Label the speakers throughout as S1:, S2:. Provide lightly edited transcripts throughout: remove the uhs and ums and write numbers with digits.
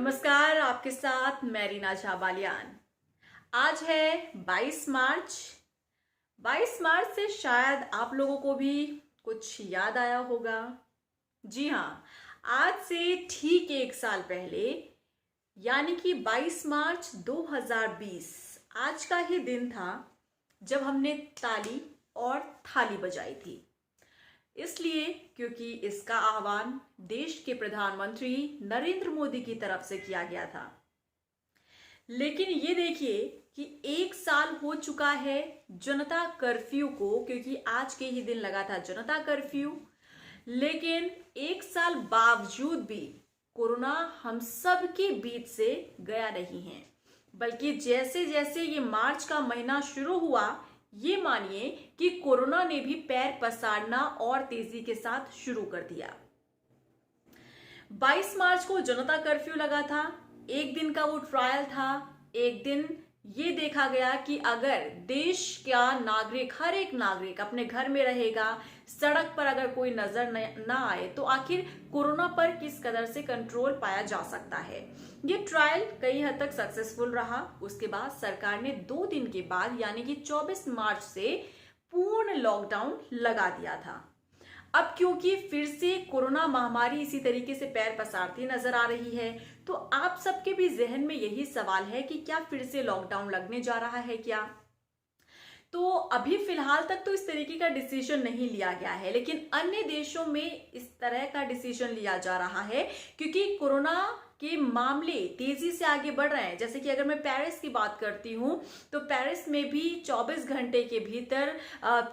S1: नमस्कार, आपके साथ मैं रीना झा बालियान। आज है 22 मार्च। 22 मार्च से शायद आप लोगों को भी कुछ याद आया होगा। जी हाँ, आज से ठीक एक साल पहले यानी कि 22 मार्च 2020 आज का ही दिन था जब हमने ताली और थाली बजाई थी। इसलिए क्योंकि इसका आह्वान देश के प्रधानमंत्री नरेंद्र मोदी की तरफ से किया गया था। लेकिन ये देखिए कि एक साल हो चुका है जनता कर्फ्यू को, क्योंकि आज के ही दिन लगा था जनता कर्फ्यू। लेकिन एक साल बावजूद भी कोरोना हम सब के बीच से गया नहीं है, बल्कि जैसे जैसे ये मार्च का महीना शुरू हुआ, ये मानिए कि कोरोना ने भी पैर पसारना और तेजी के साथ शुरू कर दिया। 22 मार्च को जनता कर्फ्यू लगा था। एक दिन का वो ट्रायल था। एक दिन ये देखा गया कि अगर देश का नागरिक, हर एक नागरिक अपने घर में रहेगा, सड़क पर अगर कोई नजर ना आए, तो आखिर कोरोना पर किस कदर से कंट्रोल पाया जा सकता है। ये ट्रायल कई हद तक सक्सेसफुल रहा। उसके बाद सरकार ने 2 दिन के बाद यानी कि 24 मार्च से पूर्ण लॉकडाउन लगा दिया था। अब क्योंकि फिर से कोरोना महामारी इसी तरीके से पैर पसारती नजर आ रही है, तो आप सबके भी जहन में यही सवाल है कि क्या फिर से लॉकडाउन लगने जा रहा है क्या। तो अभी फिलहाल तक तो इस तरीके का डिसीजन नहीं लिया गया है, लेकिन अन्य देशों में इस तरह का डिसीजन लिया जा रहा है क्योंकि कोरोना के मामले तेजी से आगे बढ़ रहे हैं। जैसे कि अगर मैं पेरिस की बात करती हूं, तो पेरिस में भी 24 घंटे के भीतर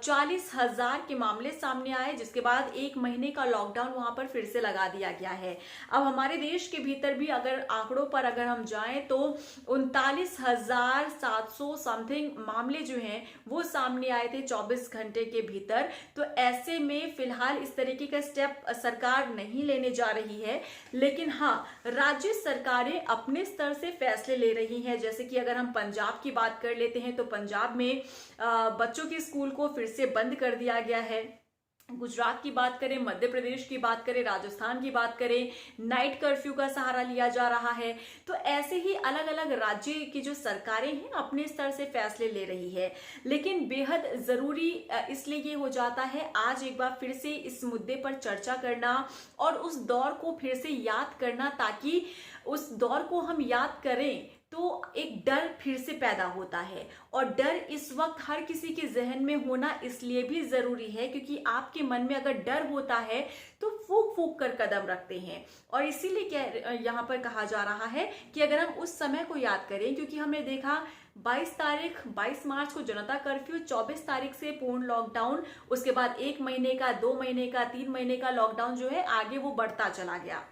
S1: 40,000 के मामले सामने आए, जिसके बाद 1 महीने का लॉकडाउन वहां पर फिर से लगा दिया गया है। अब हमारे देश के भीतर भी अगर आंकड़ों पर अगर हम जाएं तो 39,700 समथिंग मामले जो हैं वो सामने आए थे 24 घंटे के भीतर। तो ऐसे में फिलहाल इस तरीके का स्टेप सरकार नहीं लेने जा रही है, लेकिन हाँ, राज्य सरकारें अपने स्तर से फैसले ले रही हैं। जैसे कि अगर हम पंजाब की बात कर लेते हैं, तो पंजाब में बच्चों के स्कूल को फिर से बंद कर दिया गया है। गुजरात की बात करें, मध्य प्रदेश की बात करें, राजस्थान की बात करें, नाइट कर्फ्यू का सहारा लिया जा रहा है। तो ऐसे ही अलग अलग राज्य की जो सरकारें हैं अपने स्तर से फैसले ले रही है। लेकिन बेहद जरूरी इसलिए ये हो जाता है आज एक बार फिर से इस मुद्दे पर चर्चा करना और उस दौर को फिर से याद करना, ताकि उस दौर को हम याद करें तो एक डर फिर से पैदा होता है। और डर इस वक्त हर किसी के जहन में होना इसलिए भी जरूरी है क्योंकि आपके मन में अगर डर होता है तो फूक फूक कर कदम रखते हैं। और इसीलिए क्या यहाँ पर कहा जा रहा है कि अगर हम उस समय को याद करें, क्योंकि हमने देखा 22 मार्च को जनता कर्फ्यू, 24 तारीख से पूर्ण लॉकडाउन, उसके बाद 1 महीने का, 2 महीने का, 3 महीने का लॉकडाउन जो है आगे वो बढ़ता चला गया।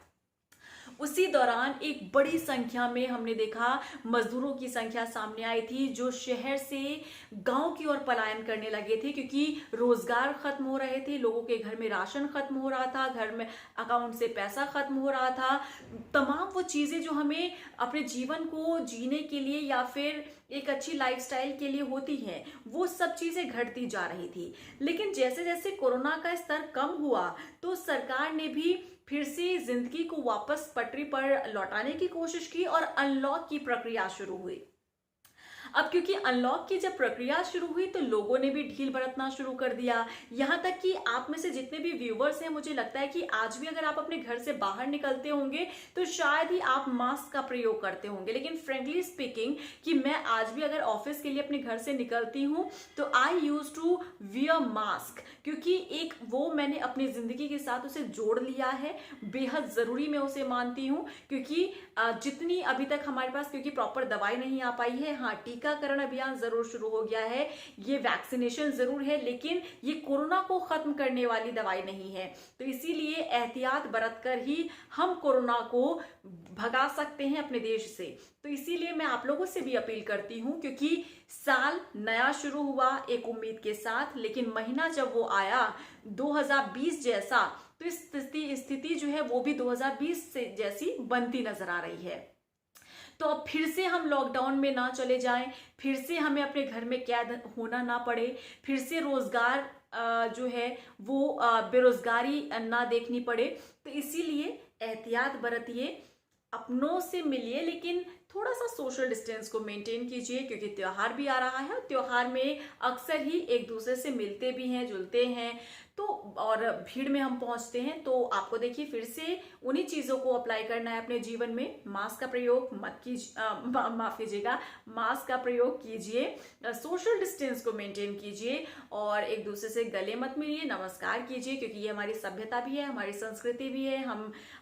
S1: उसी दौरान एक बड़ी संख्या में हमने देखा मजदूरों की संख्या सामने आई थी जो शहर से गांव की ओर पलायन करने लगे थे, क्योंकि रोजगार खत्म हो रहे थे, लोगों के घर में राशन खत्म हो रहा था, घर में अकाउंट से पैसा खत्म हो रहा था। तमाम वो चीजें जो हमें अपने जीवन को जीने के लिए या फिर एक अच्छी लाइफस्टाइल के लिए होती हैं, वो सब चीजें घटती जा रही थी। लेकिन जैसे जैसे कोरोना का स्तर कम हुआ तो सरकार ने भी फिर से जिंदगी को वापस पटरी पर लौटाने की कोशिश की और अनलॉक की प्रक्रिया शुरू हुई। अब क्योंकि अनलॉक की जब प्रक्रिया शुरू हुई तो लोगों ने भी ढील बरतना शुरू कर दिया। यहां तक कि आप में से जितने भी व्यूवर्स हैं, मुझे लगता है कि आज भी अगर आप अपने घर से बाहर निकलते होंगे तो शायद ही आप मास्क का प्रयोग करते होंगे। लेकिन फ्रेंकली स्पीकिंग कि मैं आज भी अगर ऑफिस के लिए अपने घर से निकलती हूं तो आई यूज टू वियर मास्क, क्योंकि एक वो मैंने अपनी जिंदगी के साथ उसे जोड़ लिया है। बेहद जरूरी मैं उसे मानती हूँ, क्योंकि जितनी अभी तक हमारे पास क्योंकि प्रॉपर दवाई नहीं आ पाई है, हाँ टीकाकरण अभियान जरूर शुरू हो गया है, ये वैक्सीनेशन जरूर है, लेकिन ये कोरोना को खत्म करने वाली दवाई नहीं है। तो इसीलिए एहतियात बरतकर ही हम कोरोना को भगा सकते हैं अपने देश से। तो इसीलिए मैं आप लोगों से भी अपील करती हूं, क्योंकि साल नया शुरू हुआ एक उम्मीद के साथ, लेकिन महीना जब वो आया 2020 जैसा, तो इस स्थिति जो है वो भी 2020 से जैसी बनती नजर आ रही है। तो अब फिर से हम लॉकडाउन में ना चले जाएं, फिर से हमें अपने घर में कैद होना ना पड़े, फिर से रोजगार जो है वो बेरोजगारी ना देखनी पड़े। तो इसीलिए एहतियात बरतिए, अपनों से मिलिए, लेकिन थोड़ा सा सोशल डिस्टेंस को मेंटेन कीजिए, क्योंकि त्योहार भी आ रहा है और त्योहार में अक्सर ही एक दूसरे से मिलते भी हैं, जुलते हैं, तो और भीड़ में हम पहुंचते हैं। तो आपको देखिए फिर से उन्हीं चीजों को अप्लाई करना है अपने जीवन में। मास्क का प्रयोग मत कीजिए, माफ कीजिएगा, मास्क का प्रयोग कीजिए, सोशल डिस्टेंस को मेंटेन कीजिए और एक दूसरे से गले मत मिलिए, नमस्कार कीजिए, क्योंकि ये हमारी सभ्यता भी है, हमारी संस्कृति भी है।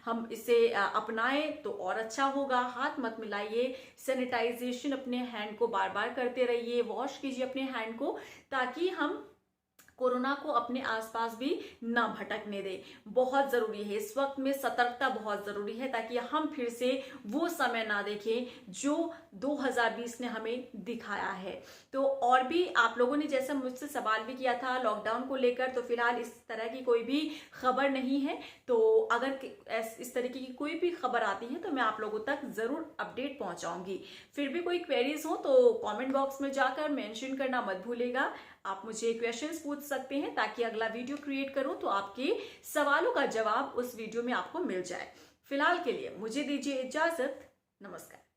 S1: हम इसे अपनाएं तो और अच्छा होगा। हाथ मत मिलाइए, सैनिटाइजेशन अपने हैंड को बार बार करते रहिए, वॉश कीजिए अपने हैंड को, ताकि हम कोरोना को अपने आसपास भी ना भटकने दे। बहुत जरूरी है इस वक्त में, सतर्कता बहुत जरूरी है, ताकि हम फिर से वो समय ना देखें जो 2020 ने हमें दिखाया है। तो और भी आप लोगों ने जैसा मुझसे सवाल भी किया था लॉकडाउन को लेकर, तो फिलहाल इस तरह की कोई भी खबर नहीं है। तो अगर इस तरीके की कोई भी खबर आती है तो मैं आप लोगों तक जरूर अपडेट पहुंचाऊंगी। फिर भी कोई क्वेरीज हो तो कमेंट बॉक्स में जाकर मेंशन करना मत भूलिएगा। आप मुझे क्वेश्चंस पूछ सकते हैं, ताकि अगला वीडियो क्रिएट करूं तो आपके सवालों का जवाब उस वीडियो में आपको मिल जाए। फिलहाल के लिए मुझे दीजिए इजाजत। नमस्कार।